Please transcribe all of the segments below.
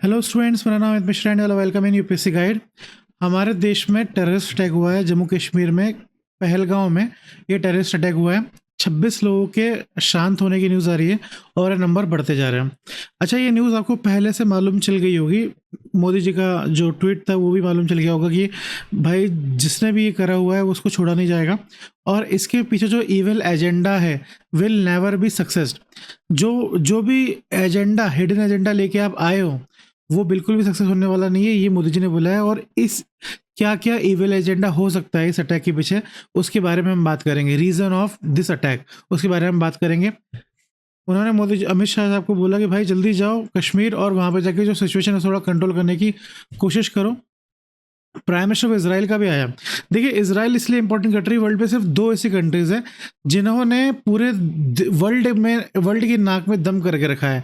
Hello students, मेरा नाम है Mishra and welcome in UPSC guide. हमारे देश में टेररिस्ट अटैक हुआ है जम्मू कश्मीर में, पहलगांव में। ये टेररिस्ट अटैक हुआ है। 26 लोगों के शांत होने की न्यूज़ आ रही है और ये नंबर बढ़ते जा रहे हैं। अच्छा, ये न्यूज़ आपको पहले से मालूम चल गई होगी। मोदी जी का जो ट्वीट था वो भी मालूम चल गया होगा कि भाई जिसने भी ये करा हुआ है उसको छोड़ा नहीं जाएगा और इसके पीछे जो इविल एजेंडा है विल नेवर बी सक्सेस्ड। जो भी एजेंडा, हिडन एजेंडा लेके आप आए हो वो बिल्कुल भी सक्सेस होने वाला नहीं है, ये मोदी जी ने बोला है। और इस क्या क्या इविल एजेंडा हो सकता है इस अटैक के पीछे, उसके बारे में हम बात करेंगे। रीजन ऑफ दिस अटैक, उसके बारे में हम बात करेंगे। उन्होंने मोदी जी, अमित शाह साहब को बोला कि भाई जल्दी जाओ कश्मीर और वहाँ पे जाके जो सिचुएशन है थोड़ा कंट्रोल करने की कोशिश करो। प्राइम मिनिस्टर ऑफ इसराइल का भी आया। देखिए, इसराइल इसलिए इंपॉर्टेंट कंट्री, वर्ल्ड पे सिर्फ दो ऐसी कंट्रीज हैं जिन्होंने पूरे वर्ल्ड की नाक में दम करके रखा है।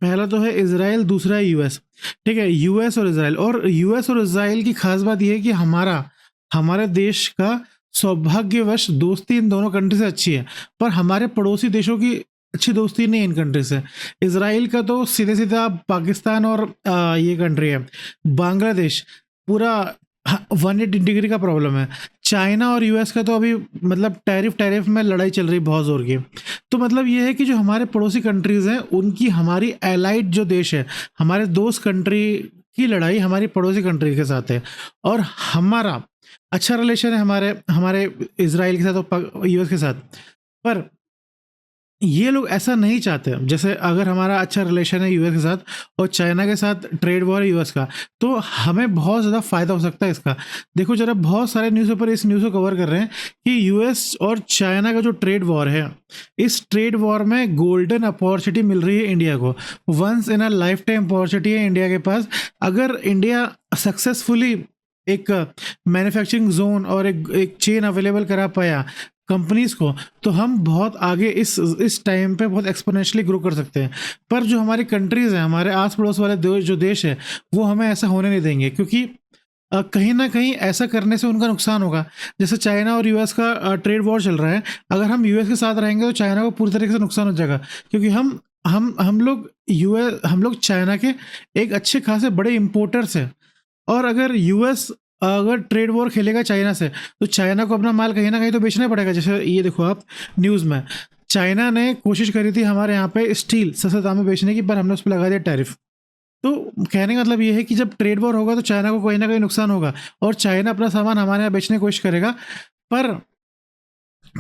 पहला तो है इसराइल, दूसरा है यूएस। ठीक है, यूएस और इसराइल। और यूएस और इसराइल की खास बात यह है कि हमारे देश का सौभाग्यवश दोस्ती इन दोनों कंट्री से अच्छी है, पर हमारे पड़ोसी देशों की अच्छी दोस्ती नहीं इन कंट्री से। इसराइल का तो सीधे सीधा पाकिस्तान और ये कंट्री है बांग्लादेश, पूरा 180 डिग्री का प्रॉब्लम है। चाइना और यूएस का तो अभी मतलब टैरिफ में लड़ाई चल रही बहुत जोर की। तो मतलब ये है कि जो हमारे पड़ोसी कंट्रीज हैं उनकी हमारी एलाइड जो देश है, हमारे दोस्त कंट्री की लड़ाई हमारी पड़ोसी कंट्री के साथ है। और हमारा अच्छा रिलेशन है हमारे हमारे इसराइल के साथ और यूएस के साथ। पर ये लोग ऐसा नहीं चाहते। जैसे अगर हमारा अच्छा रिलेशन है यूएस के साथ और चाइना के साथ ट्रेड वॉर है यूएस का, तो हमें बहुत ज़्यादा फायदा हो सकता है इसका। देखो जरा, बहुत सारे न्यूज़पेपर इस न्यूज़ को कवर कर रहे हैं कि यूएस और चाइना का जो ट्रेड वॉर है, इस ट्रेड वॉर में गोल्डन अपॉर्चुनिटी मिल रही है इंडिया को। Once in a lifetime opportunity है इंडिया के पास। अगर इंडिया सक्सेसफुली एक मैन्युफैक्चरिंग जोन और एक चेन अवेलेबल करा पाया कंपनीज को, तो हम बहुत आगे इस टाइम पे बहुत एक्सपोनेंशियली ग्रो कर सकते हैं। पर जो हमारी कंट्रीज़ हैं, हमारे आस पड़ोस वाले जो देश है, वो हमें ऐसा होने नहीं देंगे, क्योंकि कहीं ना कहीं ऐसा करने से उनका नुकसान होगा। जैसे चाइना और यूएस का ट्रेड वॉर चल रहा है, अगर हम यूएस के साथ रहेंगे तो चाइना को पूरी तरीके से नुकसान हो जाएगा, क्योंकि हम लोग चाइना के एक अच्छे खासे बड़े इम्पोर्टर्स हैं। और अगर ट्रेड वॉर खेलेगा चाइना से, तो चाइना को अपना माल कहीं ना कहीं तो बेचना पड़ेगा। जैसे ये देखो आप न्यूज़ में, चाइना ने कोशिश करी थी हमारे यहाँ पे स्टील सस्ते दाम में बेचने की, पर हमने उस पर लगा दिया टैरिफ। तो कहने का मतलब ये है कि जब ट्रेड वॉर होगा तो चाइना को कहीं ना कहीं नुकसान होगा और चाइना अपना सामान हमारे यहाँ बेचने की कोशिश करेगा। पर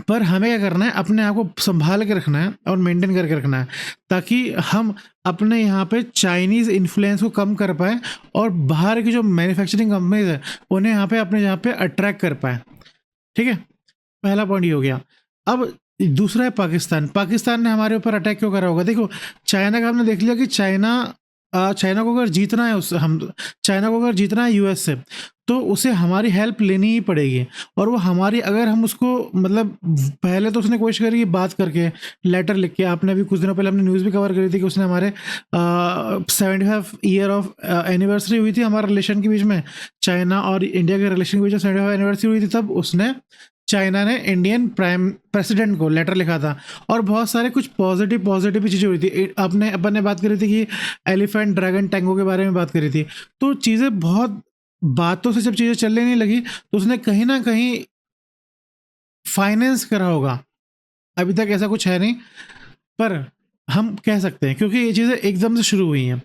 पर हमें क्या करना है, अपने आप को संभाल के रखना है और मेंटेन करके रखना है, ताकि हम अपने यहाँ पे चाइनीज़ इन्फ्लुएंस को कम कर पाए और बाहर की जो मैन्युफैक्चरिंग कंपनीज है उन्हें यहाँ पे अट्रैक्ट कर पाए। ठीक है, पहला पॉइंट ये हो गया। अब दूसरा है पाकिस्तान। पाकिस्तान ने हमारे ऊपर अटैक क्यों करा होगा? देखो, चाइना का हमने देख लिया कि चाइना को अगर जीतना है चाइना को अगर जीतना है यूएस से, तो उसे हमारी हेल्प लेनी ही पड़ेगी। और वो हमारी, अगर हम उसको मतलब पहले तो उसने कोशिश करी बात करके, लेटर लिख के। आपने अभी कुछ दिनों पहले हमने न्यूज़ भी कवर करी थी कि उसने हमारे 75 ईयर ऑफ एनिवर्सरी हुई थी हमारे रिलेशन के बीच में, चाइना और इंडिया के रिलेशन के बीच में 75 एनिवर्सरी हुई थी, तब उसने चाइना ने इंडियन प्राइम प्रेसिडेंट को लेटर लिखा था। और बहुत सारे कुछ पॉजिटिव चीज़ें हुई थी। अपन ने बात करी थी कि एलिफेंट ड्रैगन टैंगो के बारे में बात करी थी। तो चीज़ें बहुत बातों से जब चीज़ें चलने नहीं लगी, तो उसने कहीं ना कहीं फाइनेंस करा होगा। अभी तक ऐसा कुछ है नहीं, पर हम कह सकते हैं, क्योंकि ये चीज़ें एकदम से शुरू हुई हैं।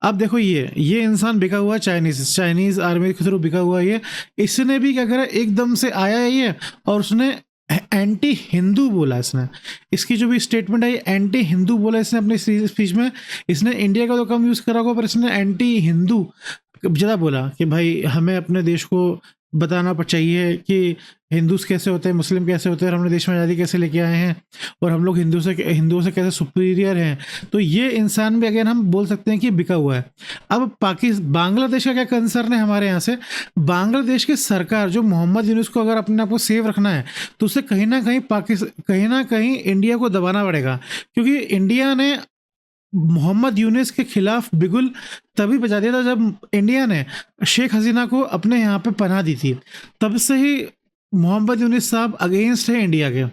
अब देखो, ये इंसान बिका हुआ है चाइनीज़ आर्मी के थ्रू बिका हुआ है ये। इसने भी क्या करा, एकदम से आया है ये और उसने एंटी हिंदू बोला। इसकी जो भी स्टेटमेंट है, एंटी हिंदू बोला इसने अपने स्पीच में। इसने इंडिया का तो कम यूज़ करा होगा, पर इसने एंटी हिंदू ज़्यादा बोला कि भाई हमें अपने देश को बताना चाहिए कि हिंदूज कैसे होते हैं, मुस्लिम कैसे होते हैं, और हमने देश में आज़ादी कैसे लेके आए हैं, और हम लोग हिंदुओं से कैसे सुपीरियर हैं। तो ये इंसान भी अगर हम बोल सकते हैं कि बिका हुआ है। अब बांग्लादेश का क्या कंसर्न है हमारे यहाँ से? बांग्लादेश की सरकार, जो मोहम्मद यूनुस को अगर अपने आप को सेव रखना है, तो उसे कहीं ना कहीं इंडिया को दबाना पड़ेगा। क्योंकि इंडिया ने मोहम्मद यूनुस के खिलाफ बिगुल तभी बजा दिया था जब इंडिया ने शेख हसीना को अपने यहाँ पे पनाह दी थी। तब से ही मोहम्मद यूनुस साहब अगेंस्ट है इंडिया के,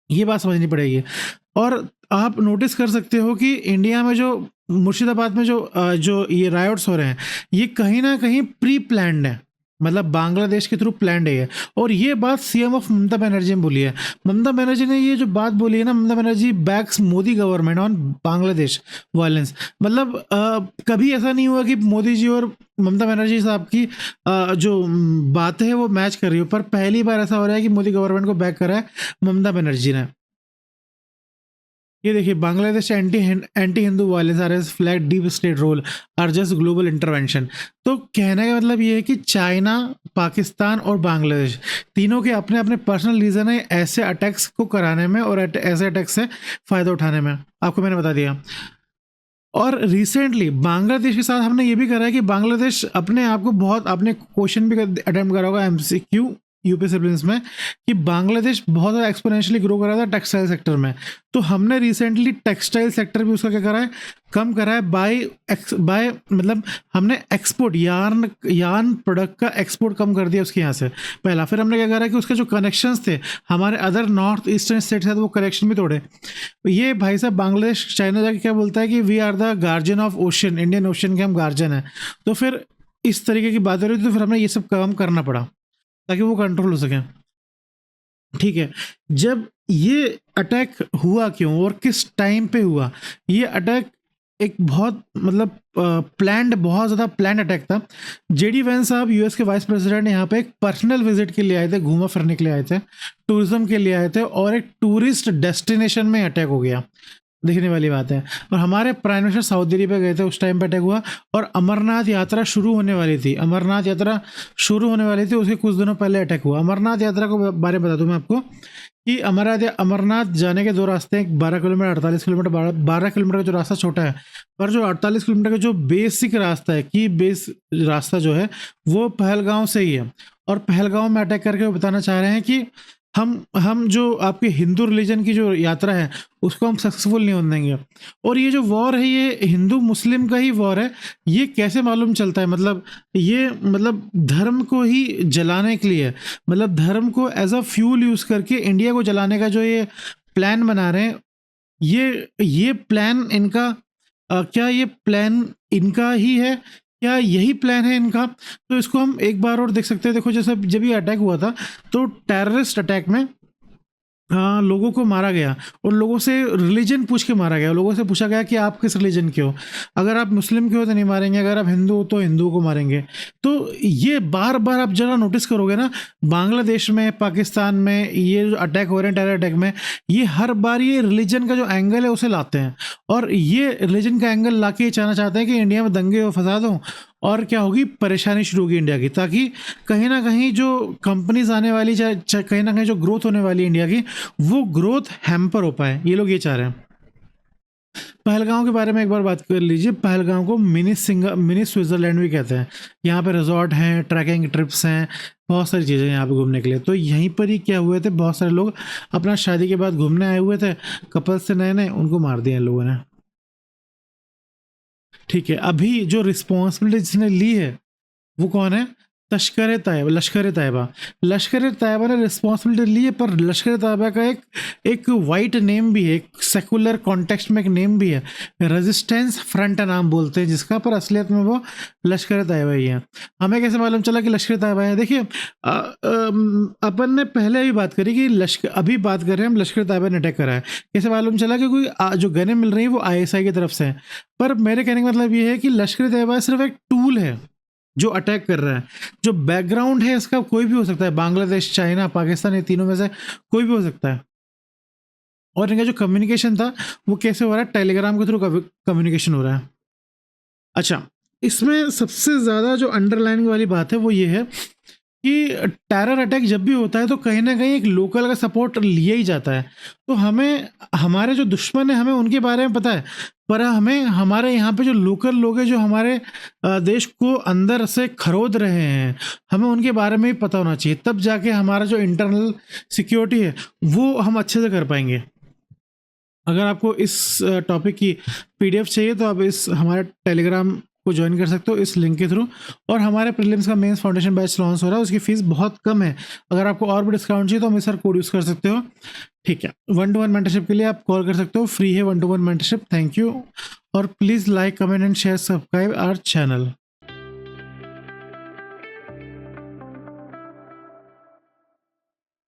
ये बात समझनी पड़ेगी। और आप नोटिस कर सकते हो कि इंडिया में जो मुर्शिदाबाद में जो ये रायोट्स हो रहे हैं, ये कहीं ना कहीं प्री प्लान्ड है, मतलब बांग्लादेश के थ्रू प्लान्ड है ये। और ये बात सीएम ऑफ ममता बनर्जी ने बोली है। ममता बनर्जी ने ये जो बात बोली है ना, Mamata Banerjee backs Modi government on Bangladesh violence. मतलब कभी ऐसा नहीं हुआ कि मोदी जी और ममता बनर्जी साहब की बातें हैं वो मैच कर रही हो, पर पहली बार ऐसा हो रहा है कि मोदी गवर्नमेंट को बैक करा है ममता बनर्जी ने। ये देखिए, Bangladesh anti Hindu violence are as flag deep state role or just global intervention. तो कहने का मतलब ये है कि चाइना, पाकिस्तान और बांग्लादेश तीनों के अपने अपने पर्सनल रीजन है ऐसे अटैक्स को कराने में और ऐसे अटैक्स से फायदा उठाने में, आपको मैंने बता दिया। और रिसेंटली बांग्लादेश के साथ हमने ये भी करा है कि बांग्लादेश अपने आप को बहुत, आपने क्वेश्चन भी अटेम्प्ट करा होगा एमसीक्यू यूपीएससी प्रीलिम्स में, कि बांग्लादेश बहुत ज़्यादा एक्सपोनेंशियली ग्रो कर रहा था टेक्सटाइल सेक्टर में। तो हमने रिसेंटली टेक्सटाइल सेक्टर भी उसका क्या करा है, कम करा है बाय मतलब हमने एक्सपोर्ट यार्न प्रोडक्ट का एक्सपोर्ट कम कर दिया उसके यहाँ से पहला। फिर हमने क्या करा है कि उसके जो कनेक्शंस थे हमारे अदर नॉर्थ ईस्टर्न स्टेट से, वो कनेक्शन भी तोड़े। ये भाई साहब बांग्लादेश चाइना जाके क्या बोलता है कि we are the guardian of ocean, Indian ocean के हम गार्जियन हैं। तो फिर इस तरीके की बात हो रही थी, तो फिर हमने ये सब काम करना पड़ा ताकि वो कंट्रोल हो सके। ठीक है, जब ये अटैक हुआ क्यों और किस टाइम पे हुआ, ये अटैक एक बहुत मतलब प्लान्ड, बहुत ज़्यादा प्लान्ड अटैक था। जेडी वैंस साहब यूएस के वाइस प्रेसिडेंट यहाँ पे एक पर्सनल विजिट के लिए आए थे, घूमा फिरने के लिए आए थे, टूरिज्म के लिए आए थे, और एक टूरिस्ट डेस्टिनेशन में अटैक हो गया, देखने वाली बात है। और हमारे प्राइम मिनिस्टर सऊदी अरब गए थे, उस टाइम पे अटैक हुआ। और अमरनाथ यात्रा शुरू होने वाली थी, अमरनाथ यात्रा शुरू होने वाली थी, उसके कुछ दिनों पहले अटैक हुआ। अमरनाथ यात्रा को बारे में बता दूं मैं आपको कि अमरनाथ जाने के दो रास्ते हैं, 12 किलोमीटर 48 किलोमीटर। 12 किलोमीटर का जो रास्ता छोटा है, पर जो 48 किलोमीटर का जो बेसिक रास्ता है, की बेस रास्ता जो है वो पहलगांव से ही है। और पहलगांव में अटैक करके वो बताना चाह रहे हैं कि हम जो आपके हिंदू रिलीजन की जो यात्रा है उसको हम सक्सेसफुल नहीं होने देंगे। और ये जो वॉर है, ये हिंदू मुस्लिम का ही वॉर है। ये कैसे मालूम चलता है, मतलब ये मतलब धर्म को ही जलाने के लिए, मतलब धर्म को एज अ फ्यूल यूज करके इंडिया को जलाने का जो ये प्लान बना रहे हैं, ये प्लान इनका क्या ये प्लान इनका ही है, क्या यही प्लान है इनका? तो इसको हम एक बार और देख सकते हैं। देखो, जैसे जब ये अटैक हुआ था तो टेररिस्ट अटैक में लोगों को मारा गया, और लोगों से रिलीजन पूछ के मारा गया। लोगों से पूछा गया कि आप किस रिलीजन के हो, अगर आप मुस्लिम के हो तो नहीं मारेंगे, अगर आप हिंदू हो तो हिंदुओं को मारेंगे। तो ये बार बार आप जरा नोटिस करोगे ना, बांग्लादेश में, पाकिस्तान में ये जो अटैक हो रहे हैं टेरर अटैक में, ये हर बार ये रिलीजन का जो एंगल है उसे लाते हैं। और ये रिलीजन का एंगल ला के चाहना चाहते हैं कि इंडिया में दंगे और फसाद हो, और क्या होगी, परेशानी शुरू होगी इंडिया की, ताकि कहीं ना कहीं जो कंपनीज आने वाली, चाहे कहीं ना कहीं जो ग्रोथ होने वाली इंडिया की, वो ग्रोथ हैम्पर हो पाए। ये लोग ये चाह रहे हैं। पहलगांव के बारे में एक बार बात कर लीजिए। पहलगांव को मिनी स्विट्जरलैंड भी कहते हैं। यहाँ पे रिजॉर्ट हैं, ट्रैकिंग ट्रिप्स हैं, बहुत सारी चीज़ें यहाँ पे घूमने के लिए। तो यहीं पर ही क्या हुए थे, बहुत सारे लोग अपना शादी के बाद घूमने आए हुए थे, कपल्स से नए नए, उनको मार दिया इन लोगों ने। ठीक है, अभी जो रिस्पॉन्सिबिलिटी जिसने ली है वो कौन है? लश्कर तैयबा। लश्कर तैयबा ने रिस्पॉन्सिबिलिटी ली है, पर लश्कर तैयबा का एक वाइट नेम भी है, एक सेकुलर कॉन्टेक्स्ट में एक नेम भी है, रेजिस्टेंस फ्रंट नाम बोलते हैं जिसका, पर असलियत में वो लश्कर तैयबा ही है। हमें कैसे मालूम चला कि लश्कर तैयबा है? देखिए, अपन ने पहले भी बात करी कि अभी बात कर रहे हैं हम, लश्कर तैयबा ने अटैक करा है। कैसे मालूम चला? कि कोई जो गने मिल रही है वो आईएसआई की तरफ से है। पर मेरे कहने का मतलब ये है कि लश्कर तैयबा सिर्फ एक टूल है जो अटैक कर रहा है। जो बैकग्राउंड है इसका कोई भी हो सकता है, बांग्लादेश, चाइना, पाकिस्तान, ये तीनों में से कोई भी हो सकता है। और इनका जो कम्युनिकेशन था वो कैसे हो रहा है? टेलीग्राम के थ्रू कम्युनिकेशन हो रहा है। अच्छा, इसमें सबसे ज़्यादा जो अंडरलाइनिंग वाली बात है वो ये है कि टेरर अटैक जब भी होता है तो कहीं ना कहीं एक लोकल का सपोर्ट लिया ही जाता है। तो हमें, हमारे जो दुश्मन है, हमें उनके बारे में पता है, पर हमें हमारे यहाँ पे जो लोकल लोग हैं जो हमारे देश को अंदर से खरोद रहे हैं, हमें उनके बारे में भी पता होना चाहिए। तब जाके हमारा जो इंटरनल सिक्योरिटी है वो हम अच्छे से कर पाएंगे। अगर आपको इस टॉपिक की पीडीएफ चाहिए तो आप इस हमारे टेलीग्राम को ज्वाइन कर सकते हो इस लिंक के थ्रू। और हमारे प्रीलिम्स का मेंस फाउंडेशन बैच लॉन्च हो रहा है, उसकी फीस बहुत कम है। अगर आपको और भी डिस्काउंट चाहिए तो हम सर कोड यूज़ कर सकते हो। ठीक है, 1-to-1 मेंटरशिप के लिए आप कॉल कर सकते हो, फ्री है 1-to-1 मेंटरशिप। थैंक यू, और please like, comment and share, subscribe our channel.